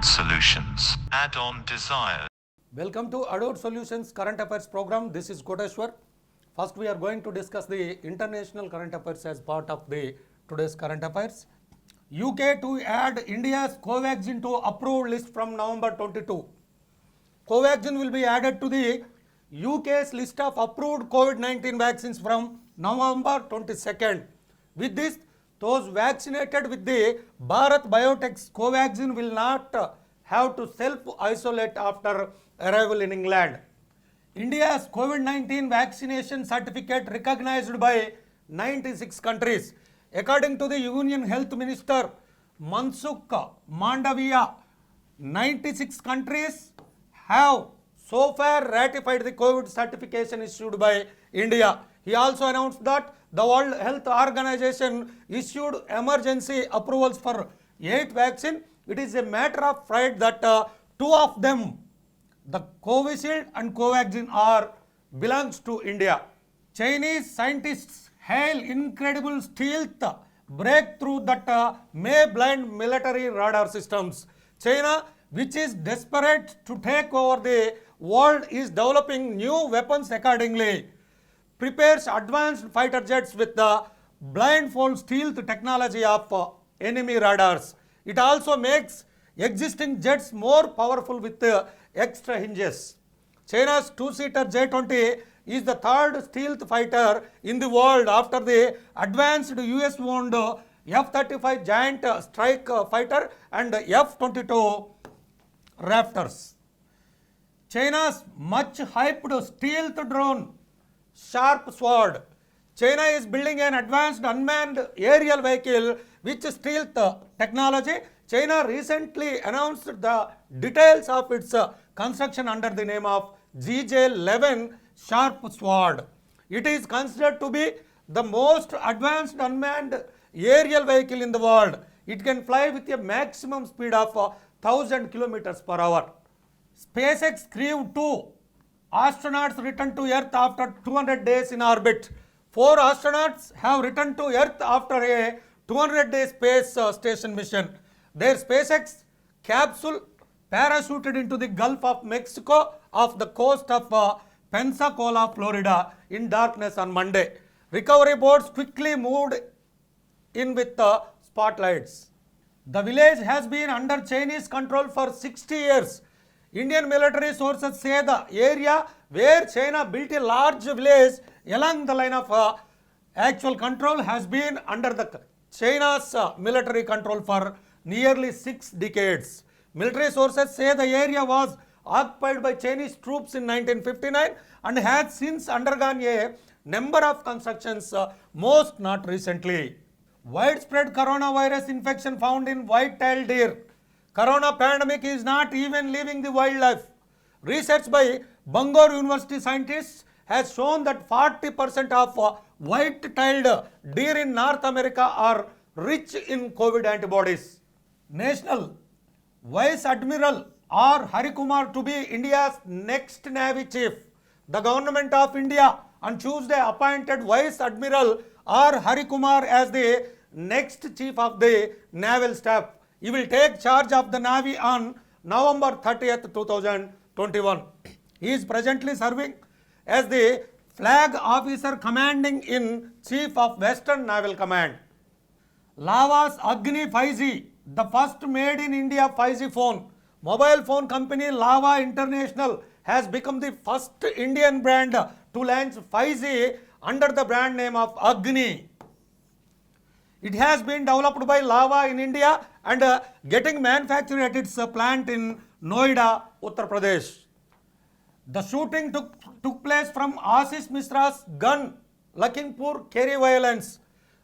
Adult Solutions. Add-on desires. Welcome to Adult Solutions Current Affairs program. This is Koteshwar. First, we are going to discuss the international current affairs as part of the today's current affairs. UK to add India's Covaxin to approved list from November 22. Covaxin will be added to the UK's list of approved COVID-19 vaccines from November 22nd. With this, those vaccinated with the Bharat Biotech's Covaxin will not have to self-isolate after arrival in England. India's COVID-19 vaccination certificate recognized by 96 countries. According to the Union Health Minister Mansukh Mandaviya, 96 countries have so far ratified the COVID certification issued by India. He also announced that the World Health Organization issued emergency approvals for 8 vaccines. It is a matter of pride that 2 of them, the Covishield and Covaxin, belongs to India. Chinese scientists hail incredible stealth breakthrough that may blind military radar systems. China, which is desperate to take over the world, is developing new weapons accordingly. Prepares advanced fighter jets with the blindfold stealth technology of enemy radars. It also makes existing jets more powerful with extra hinges. China's two-seater J-20 is the third stealth fighter in the world after the advanced US-owned F-35 Giant Strike Fighter and F-22 Raptors. China's much hyped stealth drone Sharp Sword. China is building an advanced unmanned aerial vehicle with stealth technology. China recently announced the details of its construction under the name of GJ-11 Sharp Sword. It is considered to be the most advanced unmanned aerial vehicle in the world. It can fly with a maximum speed of 1000 kilometers per hour. SpaceX Crew 2 astronauts returned to Earth after 200 days in orbit. 4 astronauts have returned to Earth after a 200-day space station mission. Their SpaceX capsule parachuted into the Gulf of Mexico off the coast of Pensacola, Florida in darkness on Monday. Recovery boats quickly moved in with spotlights. The village has been under Chinese control for 60 years. Indian military sources say the area where China built a large village along the line of actual control has been under the China's military control for nearly 6 decades. Military sources say the area was occupied by Chinese troops in 1959 and has since undergone a number of constructions, most not recently. Widespread coronavirus infection found in white-tailed deer. Corona pandemic is not even leaving the wildlife. Research by Bangor University scientists has shown that 40% of white-tailed deer in North America are rich in COVID antibodies. National Vice Admiral R. Harikumar to be India's next Navy chief. The government of India on Tuesday appointed Vice Admiral R. Harikumar as the next chief of the naval staff. He will take charge of the Navy on November 30th, 2021. He is presently serving as the Flag Officer Commanding in Chief of Western Naval Command. Lava's Agni 5G, the first made in India 5G phone. Mobile phone company Lava International has become the first Indian brand to launch 5G under the brand name of Agni. It has been developed by Lava in India and getting manufactured at its plant in Noida, Uttar Pradesh. The shooting took place from Ashish Mishra's gun, Lakhimpur Kheri violence.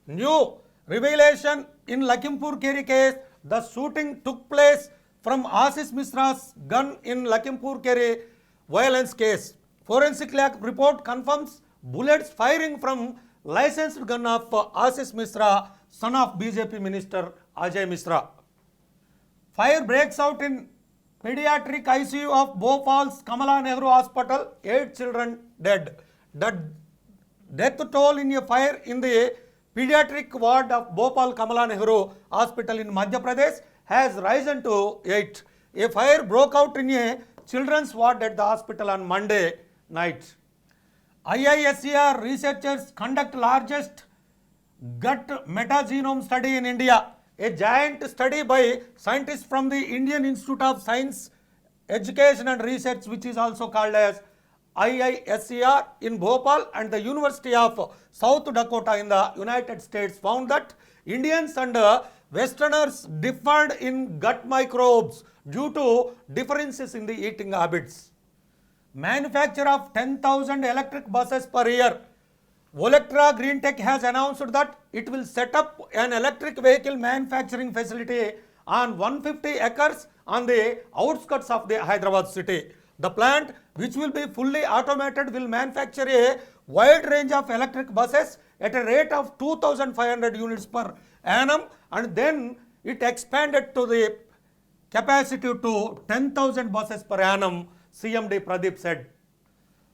New revelation in Lakhimpur Kheri case, the shooting took place from Ashish Mishra's gun in Lakhimpur Kheri violence case. Forensic lab report confirms bullets firing from licensed gun of Ashish Mishra, son of BJP Minister Ajay Mishra. Fire breaks out in pediatric ICU of Bhopal's Kamala Nehru Hospital, 8 children dead. The death toll in a fire in the pediatric ward of Bhopal Kamala Nehru Hospital in Madhya Pradesh has risen to 8. A fire broke out in a children's ward at the hospital on Monday night. IISER researchers conduct largest gut metagenome study in India. A giant study by scientists from the Indian Institute of Science, Education and Research, which is also called as IISER in Bhopal, and the University of South Dakota in the United States found that Indians and Westerners differed in gut microbes due to differences in the eating habits. Manufacture of 10,000 electric buses per year. Volectra Green Tech has announced that it will set up an electric vehicle manufacturing facility on 150 acres on the outskirts of the Hyderabad city. The plant, which will be fully automated, will manufacture a wide range of electric buses at a rate of 2,500 units per annum, and then it expanded to the capacity to 10,000 buses per annum, CMD Pradeep said.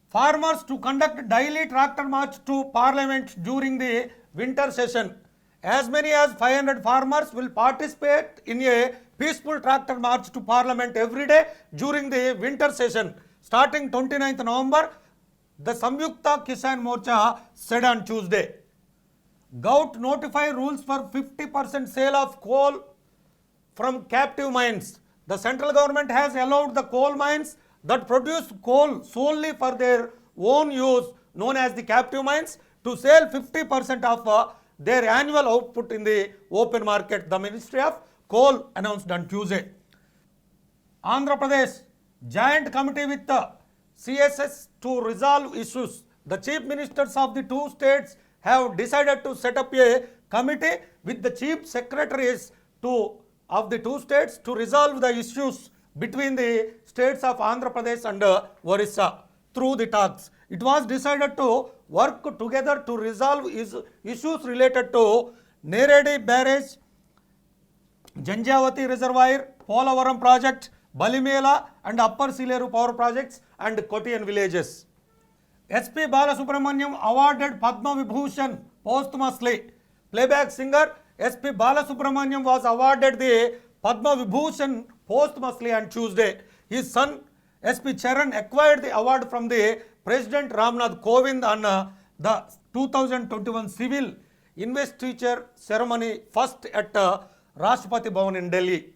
Farmers to conduct daily tractor march to Parliament during the winter session. As many as 500 farmers will participate in a peaceful tractor march to Parliament every day during the winter session. Starting 29th November, the Samyukta Kisan Morcha said on Tuesday. Gout notify rules for 50% sale of coal from captive mines. The central government has allowed the coal mines that produce coal solely for their own use, known as the captive mines, to sell 50% of their annual output in the open market, the Ministry of Coal announced on Tuesday. Andhra Pradesh joint committee with the CSS to resolve issues. The chief ministers of the two states have decided to set up a committee with the chief secretaries of the two states to resolve the issues between the states of Andhra Pradesh and Orissa through the talks. It was decided to work together to resolve issues related to Neredi Barrage, Janjavati Reservoir, Polavaram Project, Balimela and Upper Sileru Power Projects and Kotian villages. SP Balasubramaniam awarded Padma Vibhushan posthumously. Playback singer SP Balasubramaniam was awarded the Padma Vibhushan posthumously on Tuesday. His son SP Charan acquired the award from the President Ramnath Kovind on the 2021 civil investiture ceremony first at Rashtrapati Bhavan in Delhi.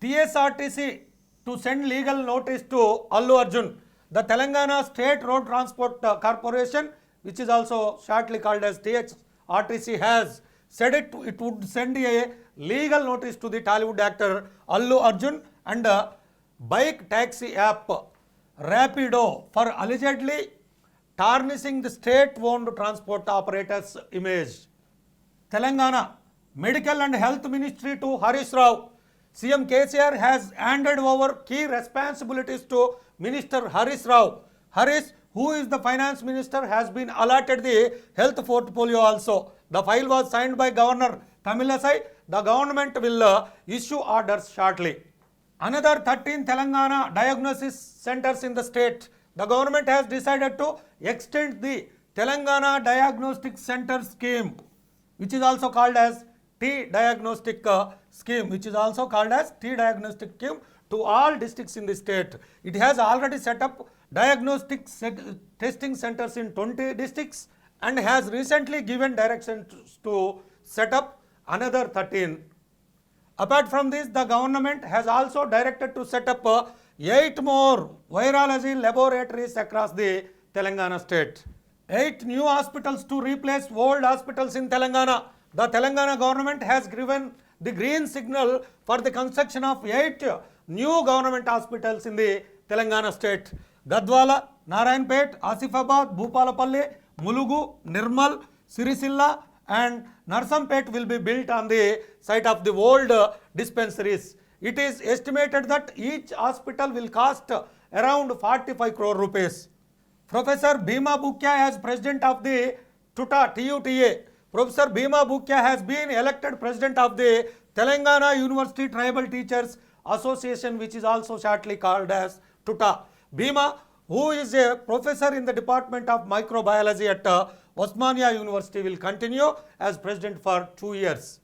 TSRTC to send legal notice to Allu Arjun. The Telangana State Road Transport Corporation, which is also shortly called as TSRTC, has said it would send a legal notice to the Tollywood actor Allu Arjun and bike taxi app Rapido for allegedly tarnishing the state-owned transport operator's image. Telangana Medical and Health Ministry to Harish Rao. CM KCR has handed over key responsibilities to Minister Harish Rao. Harish, who is the Finance Minister, has been allotted the health portfolio also. The file was signed by Governor Tamilisai. The government will issue orders shortly. Another 13 Telangana diagnosis centers in the state. The government has decided to extend the Telangana Diagnostic Center Scheme, which is also called as T-Diagnostic Scheme, to all districts in the state. It has already set up diagnostic testing centers in 20 districts and has recently given directions to set up another 13. Apart from this, the government has also directed to set up 8 more virology laboratories across the Telangana state. 8 new hospitals to replace old hospitals in Telangana. The Telangana government has given the green signal for the construction of 8 new government hospitals in the Telangana state. Gadwala, Narayanpet, Asifabad, Bhupalapalli, Mulugu, Nirmal, Sirisilla and Narsampet will be built on the site of the old dispensaries. It is estimated that each hospital will cost around 45 crore rupees. Professor Bhima Bhukia as president of the TUTA. Professor Bhima Bhukia has been elected president of the Telangana University Tribal Teachers Association, which is also shortly called as TUTA. Bhima, who is a professor in the Department of Microbiology at Osmania University, will continue as president for 2 years.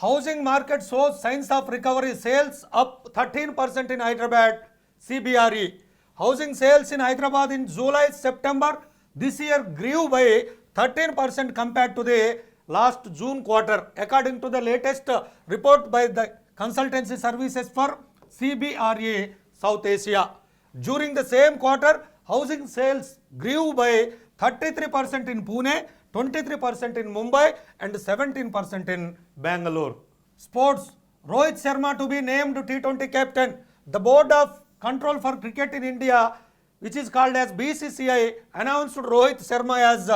Housing market shows signs of recovery. Sales up 13% in Hyderabad, CBRE. Housing sales in Hyderabad in July-September this year grew by 13% compared to the last June quarter, according to the latest report by the consultancy services for CBRE South Asia. During the same quarter, housing sales grew by 33% in Pune, 23% in Mumbai and 17% in Bangalore. Sports, Rohit Sharma to be named T20 captain. The Board of Control for Cricket in India, which is called as BCCI, announced Rohit Sharma as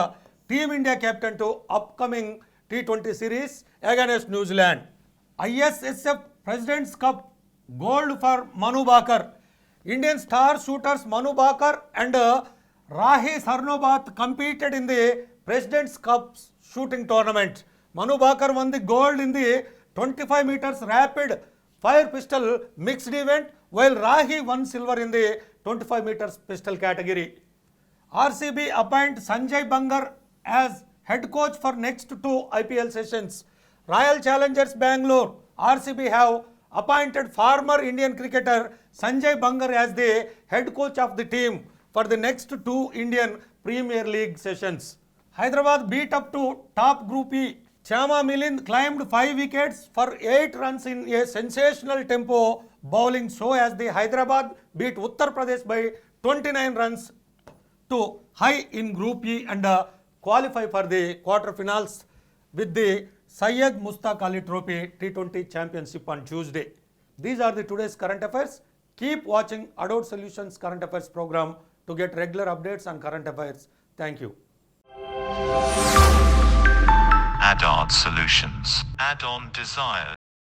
Team India captain to upcoming T20 series against New Zealand. ISSF President's Cup gold for Manu Bakar. Indian star shooters Manu Bakar and Rahi Sarnobat competed in the President's Cup shooting tournament. Manu Bakar won the gold in the 25 meters rapid fire pistol mixed event, while Rahi won silver in the 25 meters pistol category. RCB appoint Sanjay Bangar as head coach for next 2 IPL sessions. Royal Challengers Bangalore, RCB have appointed former Indian cricketer Sanjay Bangar as the head coach of the team for the next 2 Indian Premier League sessions. Hyderabad beat up to top Group E. Chama Milind climbed 5 wickets for 8 runs in a sensational tempo bowling show as the Hyderabad beat Uttar Pradesh by 29 runs to high in Group E and qualify for the quarterfinals with the Syed Mustaq Ali Trophy T20 Championship on Tuesday. These are the today's current affairs. Keep watching Adult Solutions Current Affairs program to get regular updates on current affairs. Thank you. Add-on Solutions. Add-on Desires.